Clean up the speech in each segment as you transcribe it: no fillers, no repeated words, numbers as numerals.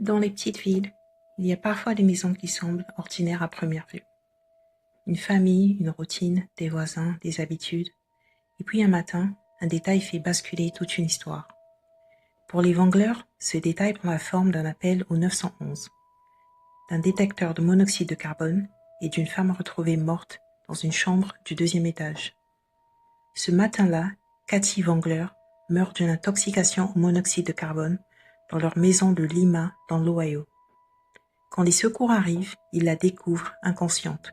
Dans les petites villes, il y a parfois des maisons qui semblent ordinaires à première vue. Une famille, une routine, des voisins, des habitudes. Et puis un matin, un détail fait basculer toute une histoire. Pour les Wengler, ce détail prend la forme d'un appel au 911, d'un détecteur de monoxyde de carbone et d'une femme retrouvée morte dans une chambre du 2e étage. Ce matin-là, Cathy Wengler meurt d'une intoxication au monoxyde de carbone dans leur maison de Lima, dans l'Ohio. Quand les secours arrivent, ils la découvrent inconsciente,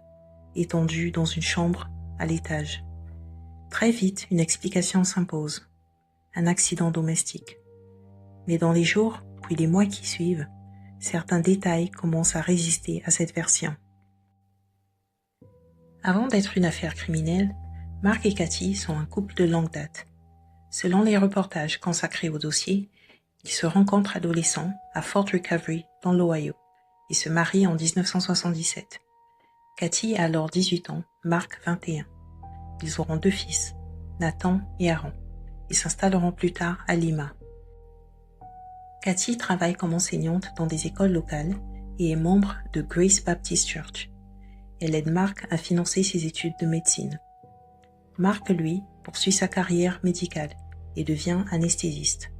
étendue dans une chambre à l'étage. Très vite, une explication s'impose. Un accident domestique. Mais dans les jours, puis les mois qui suivent, certains détails commencent à résister à cette version. Avant d'être une affaire criminelle, Mark et Cathy sont un couple de longue date. Selon les reportages consacrés au dossier, ils se rencontrent adolescents à Fort Recovery, dans l'Ohio, et se marient en 1977. Cathy a alors 18 ans, Mark 21. Ils auront 2 fils, Nathan et Aaron, et s'installeront plus tard à Lima. Cathy travaille comme enseignante dans des écoles locales et est membre de Grace Baptist Church. Elle aide Mark à financer ses études de médecine. Mark, lui, poursuit sa carrière médicale et devient anesthésiste.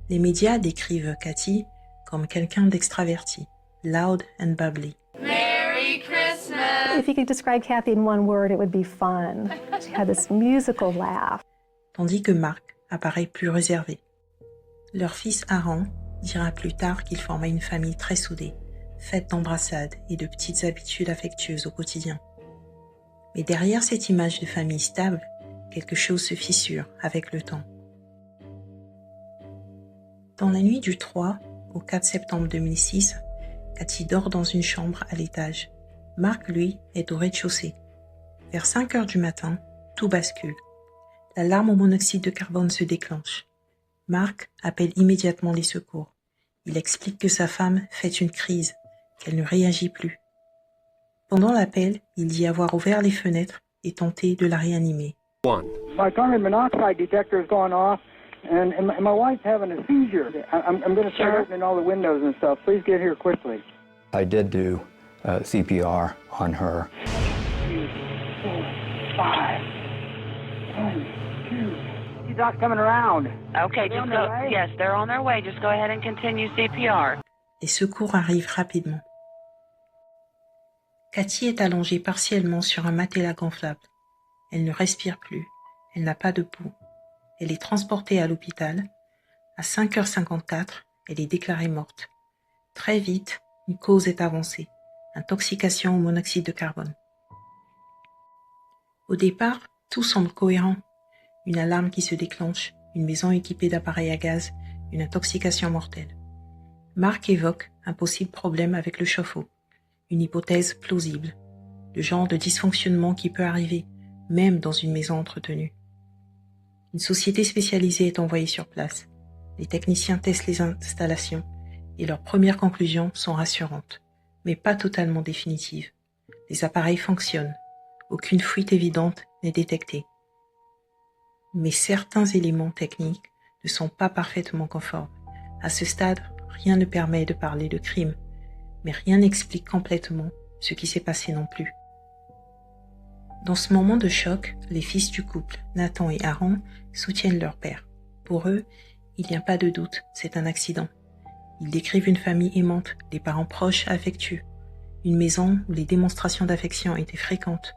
Les médias décrivent Cathy comme quelqu'un d'extraverti, loud and bubbly. Merry Christmas! If you could describe Kathy in one word, it would be fun. She had this musical laugh. Tandis que Mark apparaît plus réservé. Leur fils Aaron dira plus tard qu'ils formaient une famille très soudée, faite d'embrassades et de petites habitudes affectueuses au quotidien. Mais derrière cette image de famille stable, quelque chose se fissure avec le temps. Dans la nuit du 3 au 4 septembre 2006, Cathy dort dans une chambre à l'étage. Mark, lui, est au rez-de-chaussée. Vers 5 heures du matin, tout bascule. L'alarme au monoxyde de carbone se déclenche. Mark appelle immédiatement les secours. Il explique que sa femme fait une crise, qu'elle ne réagit plus. Pendant l'appel, il dit avoir ouvert les fenêtres et tenté de la réanimer. My carbon monoxide detector is going off, and my wife's having a seizure. I'm going to start opening all the windows and stuff. Please get here quickly. I did do CPR on her. 3, 4, 5. 1, 2. These docs coming around. Okay, just go. Yes, they're on their way. Just go ahead and continue CPR. Les secours arrivent rapidement. Cathy est allongée partiellement sur un matelas gonflable. Elle ne respire plus. Elle n'a pas de pouls. Elle est transportée à l'hôpital. À 5h54, elle est déclarée morte. Très vite, une cause est avancée. Intoxication au monoxyde de carbone. Au départ, tout semble cohérent. Une alarme qui se déclenche, une maison équipée d'appareils à gaz, une intoxication mortelle. Mark évoque un possible problème avec le chauffe-eau. Une hypothèse plausible. Le genre de dysfonctionnement qui peut arriver, même dans une maison entretenue. Une société spécialisée est envoyée sur place. Les techniciens testent les installations et leurs premières conclusions sont rassurantes, mais pas totalement définitives. Les appareils fonctionnent. Aucune fuite évidente n'est détectée. Mais certains éléments techniques ne sont pas parfaitement conformes. À ce stade, rien ne permet de parler de crime, mais rien n'explique complètement ce qui s'est passé non plus. Dans ce moment de choc, les fils du couple, Nathan et Aaron, soutiennent leur père. Pour eux, il n'y a pas de doute, c'est un accident. Ils décrivent une famille aimante, des parents proches, affectueux. Une maison où les démonstrations d'affection étaient fréquentes.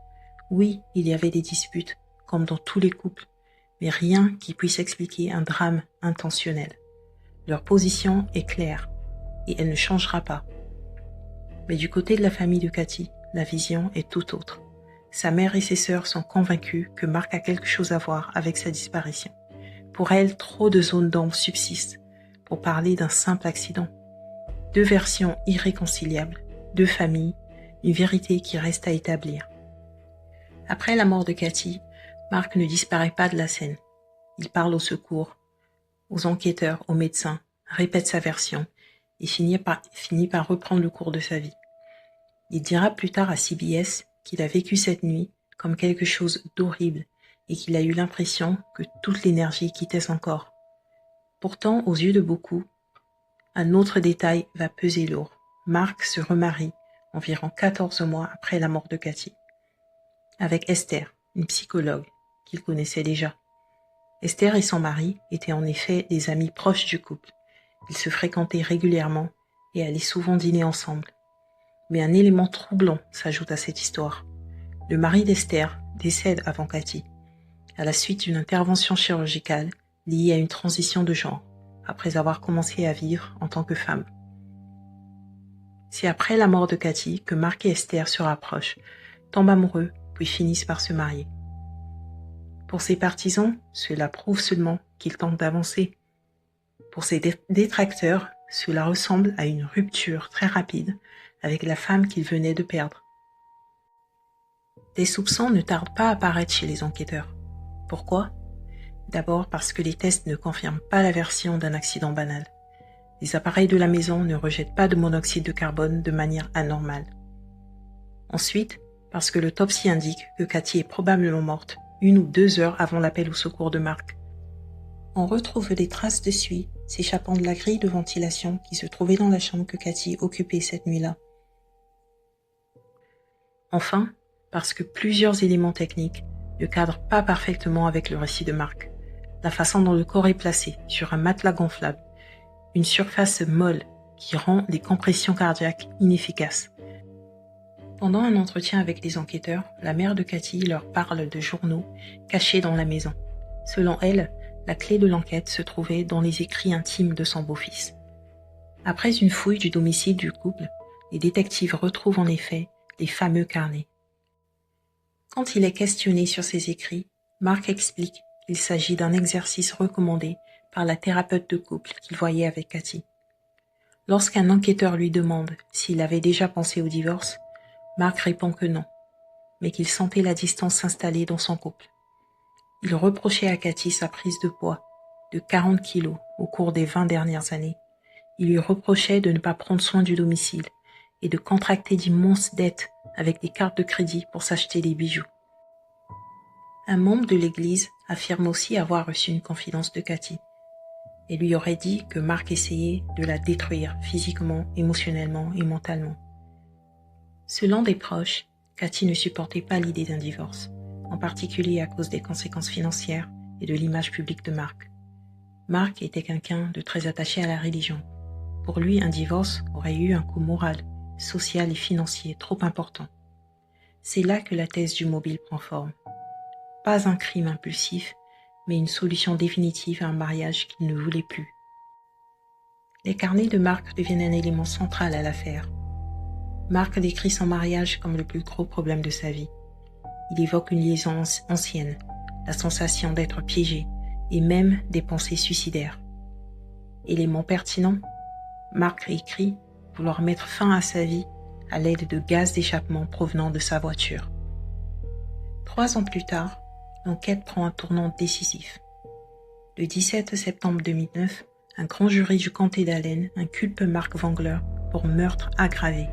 Oui, il y avait des disputes, comme dans tous les couples, mais rien qui puisse expliquer un drame intentionnel. Leur position est claire, et elle ne changera pas. Mais du côté de la famille de Cathy, la vision est tout autre. Sa mère et ses sœurs sont convaincues que Mark a quelque chose à voir avec sa disparition. Pour elles, trop de zones d'ombre subsistent pour parler d'un simple accident. 2 versions irréconciliables, 2 familles, une vérité qui reste à établir. Après la mort de Cathy, Mark ne disparaît pas de la scène. Il parle aux secours, aux enquêteurs, aux médecins, répète sa version et finit par reprendre le cours de sa vie. Il dira plus tard à CBS qu'il a vécu cette nuit comme quelque chose d'horrible et qu'il a eu l'impression que toute l'énergie quittait son corps. Pourtant, aux yeux de beaucoup, Un autre détail va peser lourd. Mark se remarie environ 14 mois après la mort de Cathy, avec Esther, une psychologue qu'il connaissait déjà. Esther et son mari étaient en effet des amis proches du couple. Ils se fréquentaient régulièrement et allaient souvent dîner ensemble. Mais un élément troublant s'ajoute à cette histoire. Le mari d'Esther décède avant Cathy, à la suite d'une intervention chirurgicale liée à une transition de genre, après avoir commencé à vivre en tant que femme. C'est après la mort de Cathy que Mark et Esther se rapprochent, tombent amoureux, puis finissent par se marier. Pour ses partisans, cela prouve seulement qu'ils tentent d'avancer. Pour ses détracteurs, cela ressemble à une rupture très rapide avec la femme qu'ils venaient de perdre. Des soupçons ne tardent pas à apparaître chez les enquêteurs. Pourquoi ? D'abord parce que les tests ne confirment pas la version d'un accident banal. Les appareils de la maison ne rejettent pas de monoxyde de carbone de manière anormale. Ensuite, parce que l'autopsie indique que Cathy est probablement morte 1 ou 2 heures avant l'appel au secours de Mark. On retrouve des traces de suie s'échappant de la grille de ventilation qui se trouvait dans la chambre que Cathy occupait cette nuit-là. Enfin, parce que plusieurs éléments techniques ne cadrent pas parfaitement avec le récit de Mark. La façon dont le corps est placé sur un matelas gonflable, une surface molle qui rend les compressions cardiaques inefficaces. Pendant un entretien avec les enquêteurs, la mère de Cathy leur parle de journaux cachés dans la maison. Selon elle, la clé de l'enquête se trouvait dans les écrits intimes de son beau-fils. Après une fouille du domicile du couple, les détectives retrouvent en effet les fameux carnets. Quand il est questionné sur ces écrits, Mark explique qu'il s'agit d'un exercice recommandé par la thérapeute de couple qu'il voyait avec Cathy. Lorsqu'un enquêteur lui demande s'il avait déjà pensé au divorce, Mark répond que non, mais qu'il sentait la distance s'installer dans son couple. Il reprochait à Cathy sa prise de poids, de 40 kilos au cours des 20 dernières années. Il lui reprochait de ne pas prendre soin du domicile et de contracter d'immenses dettes avec des cartes de crédit pour s'acheter des bijoux. Un membre de l'église affirme aussi avoir reçu une confidence de Cathy et lui aurait dit que Mark essayait de la détruire physiquement, émotionnellement et mentalement. Selon des proches, Cathy ne supportait pas l'idée d'un divorce, en particulier à cause des conséquences financières et de l'image publique de Mark. Mark était quelqu'un de très attaché à la religion. Pour lui, un divorce aurait eu un coût moral, social et financier trop important. C'est là que la thèse du mobile prend forme. Pas un crime impulsif, mais une solution définitive à un mariage qu'il ne voulait plus. Les carnets de Mark deviennent un élément central à l'affaire. Mark décrit son mariage comme le plus gros problème de sa vie. Il évoque une liaison ancienne, la sensation d'être piégé et même des pensées suicidaires. Élément pertinent, Mark écrit vouloir mettre fin à sa vie à l'aide de gaz d'échappement provenant de sa voiture. 3 ans plus tard, l'enquête prend un tournant décisif. Le 17 septembre 2009, un grand jury du comté d'Allen inculpe Mark Wangler pour meurtre aggravé.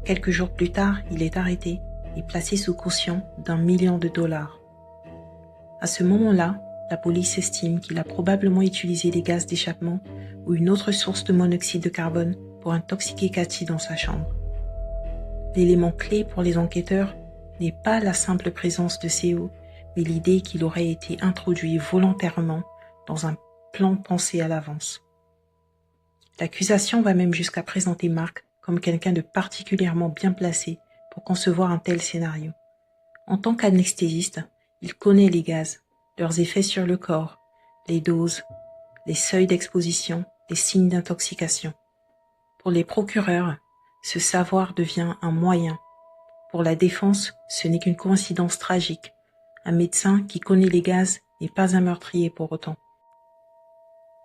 Quelques jours plus tard, il est arrêté et placé sous caution d'1 million de dollars. À ce moment-là, la police estime qu'il a probablement utilisé des gaz d'échappement ou une autre source de monoxyde de carbone pour intoxiquer Cathy dans sa chambre. L'élément clé pour les enquêteurs n'est pas la simple présence de CO, mais l'idée qu'il aurait été introduit volontairement dans un plan pensé à l'avance. L'accusation va même jusqu'à présenter Mark comme quelqu'un de particulièrement bien placé pour concevoir un tel scénario. En tant qu'anesthésiste, il connaît les gaz, leurs effets sur le corps, les doses, les seuils d'exposition, les signes d'intoxication. Pour les procureurs, ce savoir devient un moyen. Pour la défense, ce n'est qu'une coïncidence tragique. Un médecin qui connaît les gaz n'est pas un meurtrier pour autant.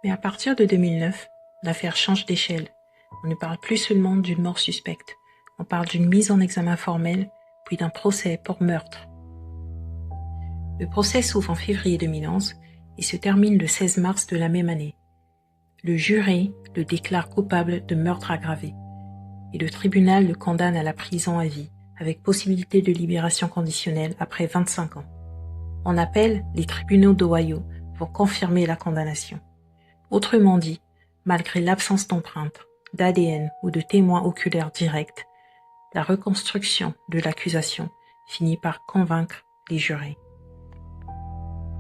Mais à partir de 2009, l'affaire change d'échelle. On ne parle plus seulement d'une mort suspecte. On parle d'une mise en examen formelle, puis d'un procès pour meurtre. Le procès s'ouvre en février 2011 et se termine le 16 mars de la même année. Le jury le déclare coupable de meurtre aggravé et le tribunal le condamne à la prison à vie avec possibilité de libération conditionnelle après 25 ans. En appel, les tribunaux d'Ohio vont confirmer la condamnation. Autrement dit, Malgré l'absence d'empreintes, d'ADN ou de témoins oculaires directs, la reconstruction de l'accusation finit par convaincre les jurés.